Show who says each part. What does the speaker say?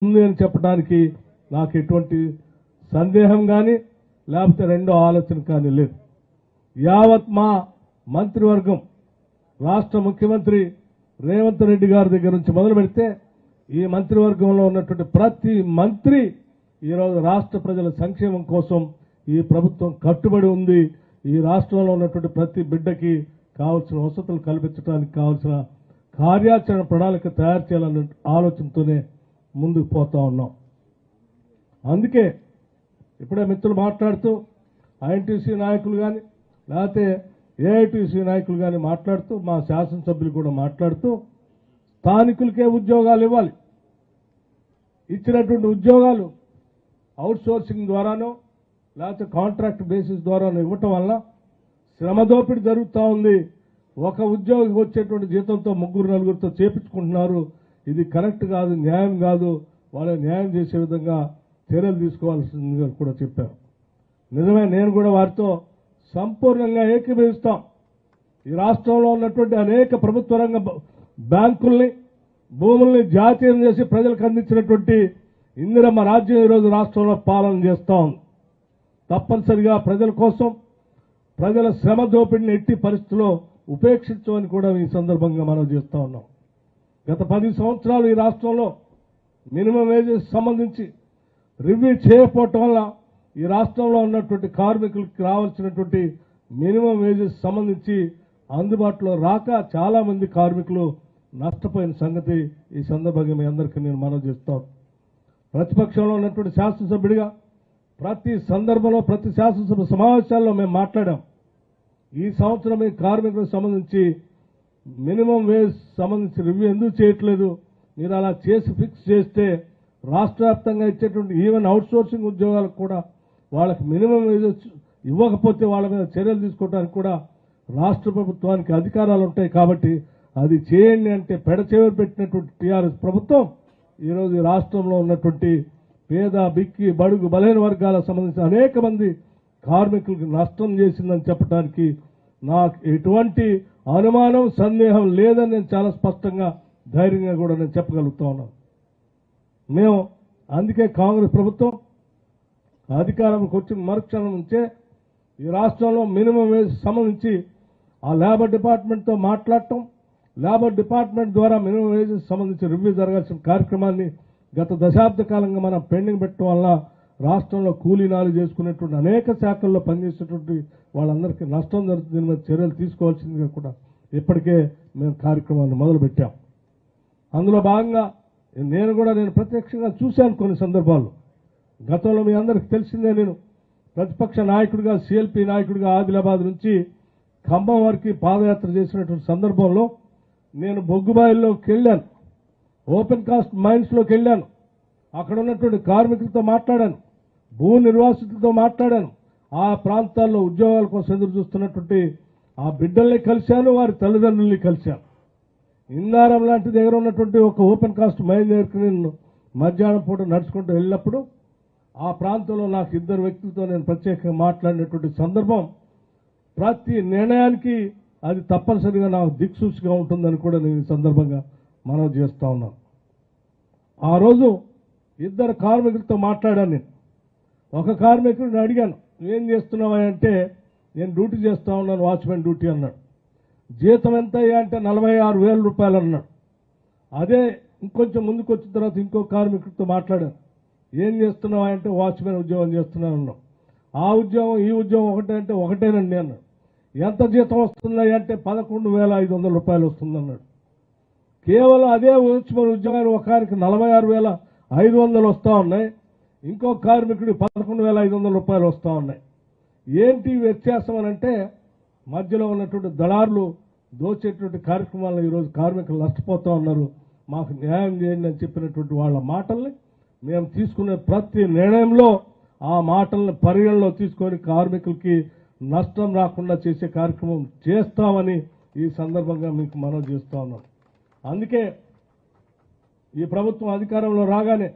Speaker 1: ఉంది అని చెప్పడానికి నాకు ఎటువంటి సందేహం కానీ లేకపోతే రెండో ఆలోచన కానీ లేదు. యావత్ మా మంత్రివర్గం రాష్ట్ర ముఖ్యమంత్రి రేవంత్ రెడ్డి గారి దగ్గర నుంచి మొదలు పెడితే ఈ మంత్రివర్గంలో ఉన్నటువంటి ప్రతి మంత్రి ఈరోజు రాష్ట్ర ప్రజల సంక్షేమం కోసం ఈ ప్రభుత్వం కట్టుబడి ఉంది. ఈ రాష్ట్రంలో ఉన్నటువంటి ప్రతి బిడ్డకి కావాల్సిన వసతులు కల్పించడానికి కావాల్సిన కార్యాచరణ ప్రణాళిక తయారు చేయాలన్న ఆలోచనతోనే ముందుకు పోతా ఉన్నాం. అందుకే ఇప్పుడే మిత్రులు మాట్లాడుతూ ఐఎన్టీసీ నాయకులు కానీ లేకపోతే ఏఐటీసీ నాయకులు కానీ మాట్లాడుతూ మా శాసనసభ్యులు కూడా మాట్లాడుతూ స్థానికులకే ఉద్యోగాలు ఇవ్వాలి, ఇచ్చినటువంటి ఉద్యోగాలు అవుట్ సోర్సింగ్ ద్వారానో లేకపోతే కాంట్రాక్ట్ బేసిస్ ద్వారానో ఇవ్వటం వల్ల శ్రమ దోపిడీ జరుగుతూ ఉంది. ఒక ఉద్యోగికి వచ్చేటువంటి జీతంతో ముగ్గురు నలుగురితో చేపించుకుంటున్నారు. ఇది కరెక్ట్ కాదు, న్యాయం కాదు. వాళ్ళని న్యాయం చేసే విధంగా చర్యలు తీసుకోవాల్సిందిగా కూడా చెప్పారు. నిజమే, నేను కూడా వారితో సంపూర్ణంగా ఏకీభవిస్తాం. ఈ రాష్ట్రంలో ఉన్నటువంటి అనేక ప్రభుత్వ రంగ బ్యాంకుల్ని భూముల్ని జాతీయం చేసి ప్రజలకు అందించినటువంటి ఇందిరమ్మ రాజ్యం ఈరోజు రాష్ట్రంలో పాలన చేస్తూ ఉంది. తప్పనిసరిగా ప్రజల కోసం ప్రజల శ్రమ దోపిడిని ఎట్టి పరిస్థితుల్లో ఉపేక్షించమని కూడా ఈ సందర్భంగా మనం చేస్తూ ఉన్నాం. గత 10 సంవత్సరాలు ఈ రాష్ట్రంలో మినిమం వేజెస్ సంబంధించి రివ్యూ చేయకపోవటం వల్ల ఈ రాష్ట్రంలో ఉన్నటువంటి కార్మికులకు రావాల్సినటువంటి మినిమం వేజెస్ సంబంధించి అందుబాటులో రాక చాలా మంది కార్మికులు నష్టపోయిన సంగతి ఈ సందర్భంగా మీ అందరికీ నేను మనవి చేస్తాను. ప్రతిపక్షంలో ఉన్నటువంటి శాసనసభ్యుడిగా ప్రతి సందర్భంలో ప్రతి శాసనసభ సమావేశాల్లో మేము మాట్లాడాం. ఈ సంవత్సరం ఈ కార్మికులకు సంబంధించి మినిమం వేజ్ సంబంధించి రివ్యూ ఎందుకు చేయట్లేదు, మీరు అలా చేసి ఫిక్స్ చేస్తే రాష్ట్ర వ్యాప్తంగా ఇచ్చేటువంటి ఈవెన్ అవుట్ సోర్సింగ్ ఉద్యోగాలకు కూడా వాళ్ళకి మినిమం వేజెస్ ఇవ్వకపోతే వాళ్ళ మీద చర్యలు తీసుకోవడానికి కూడా రాష్ట్ర ప్రభుత్వానికి అధికారాలు ఉంటాయి. కాబట్టి అది చేయండి అంటే పెడచెవిన పెట్టినటువంటి టీఆర్ఎస్ ప్రభుత్వం ఈరోజు ఈ రాష్ట్రంలో ఉన్నటువంటి పేద బిక్కి బడుగు బలహీన వర్గాలకు సంబంధించిన అనేక మంది కార్మికులకు నష్టం చేసిందని చెప్పడానికి నాకు ఎటువంటి అనుమానం సందేహం లేదని నేను చాలా స్పష్టంగా ధైర్యంగా కూడా నేను చెప్పగలుగుతా ఉన్నాను. మేము అందుకే కాంగ్రెస్ ప్రభుత్వం అధికారంకి వచ్చిన మరుక్షణం నుంచే ఈ రాష్ట్రంలో మినిమం వేజ్ సంబంధించి ఆ లేబర్ డిపార్ట్మెంట్తో మాట్లాడటం, లేబర్ డిపార్ట్మెంట్ ద్వారా మినిమం వేజెస్ సంబంధించి రివ్యూ జరగాల్సిన కార్యక్రమాన్ని గత దశాబ్ద కాలంగా మనం పెండింగ్ పెట్టడం వల్ల రాష్ట్రంలో కూలీనాలు చేసుకునేటువంటి అనేక శాఖల్లో పనిచేసేటువంటి వాళ్ళందరికీ నష్టం జరుగుతుంది. దీని మీద చర్యలు తీసుకోవాల్సిందిగా కూడా ఇప్పటికే మేము కార్యక్రమాన్ని మొదలుపెట్టాం. అందులో భాగంగా నేను ప్రత్యక్షంగా చూశాను కొన్ని సందర్భాల్లో. గతంలో మీ అందరికీ తెలిసిందే, నేను ప్రతిపక్ష నాయకుడిగా సిఎల్పి నాయకుడిగా ఆదిలాబాద్ నుంచి ఖమ్మం వరకు పాదయాత్ర చేసినటువంటి సందర్భంలో నేను బొగ్గుబాయిల్లోకి వెళ్ళాను, ఓపెన్ కాస్ట్ మైన్స్లోకి వెళ్ళాను, అక్కడ ఉన్నటువంటి కార్మికులతో మాట్లాడాను, భూ నిర్వాసితులతో మాట్లాడాను, ఆ ప్రాంతాల్లో ఉద్యోగాల కోసం ఎదురు చూస్తున్నటువంటి ఆ బిడ్డల్ని కలిశాను, వారి తల్లిదండ్రుల్ని కలిశాను. ఇందారం లాంటి దగ్గర ఉన్నటువంటి ఒక ఓపెన్ కాస్ట్ మైన్ దగ్గరికి నేను మధ్యాహ్నం పూట నడుచుకుంటూ వెళ్ళినప్పుడు ఆ ప్రాంతంలో నాకు 2 వ్యక్తులతో నేను ప్రత్యేకంగా మాట్లాడినటువంటి సందర్భం ప్రతి నిర్ణయానికి అది తప్పనిసరిగా నాకు దిక్సూచిగా ఉంటుందని కూడా నేను ఈ సందర్భంగా మనవి చేస్తా ఉన్నాను. ఆ రోజు 2 కార్మికులతో మాట్లాడాను. నేను ఒక కార్మికుడిని అడిగాను, ఏం చేస్తున్నావా అంటే నేను డ్యూటీ చేస్తా ఉన్నాను, వాచ్మెన్ డ్యూటీ అన్నాడు. జీతం ఎంత అంటే 46,000 రూపాయలు అన్నాడు. అదే ఇంకొంచెం ముందుకు వచ్చిన తర్వాత ఇంకో కార్మికుడితో మాట్లాడాను, ఏం చేస్తున్నావా అంటే వాచ్మెన్ ఉద్యోగం చేస్తున్నాను అన్నాం. ఆ ఉద్యోగం ఈ ఉద్యోగం ఒకటే అంటే ఒకటేనండి అన్నాడు. ఎంత జీతం వస్తుందా అంటే 11,500 రూపాయలు వస్తుందన్నాడు. కేవలం అదే వాచ్మెన్ ఉద్యోగాన్ని ఒకరికి 46,500 వస్తూ ఉన్నాయి, ఇంకో కార్మికుడి 11,500 రూపాయలు వస్తూ ఉన్నాయి. ఏంటి వ్యత్యాసం అని అంటే మధ్యలో ఉన్నటువంటి దళారులు దోచేటువంటి కార్యక్రమాలను ఈరోజు కార్మికులు నష్టపోతూ ఉన్నారు. మాకు న్యాయం చేయండి అని చెప్పినటువంటి వాళ్ళ మాటల్ని మేము తీసుకునే ప్రతి నిర్ణయంలో ఆ మాటల్ని పరిగణలో తీసుకొని కార్మికులకి నష్టం రాకుండా చేసే కార్యక్రమం చేస్తామని ఈ సందర్భంగా మీకు మనవి చేస్తూ ఉన్నాం. అందుకే ఈ ప్రభుత్వం అధికారంలో రాగానే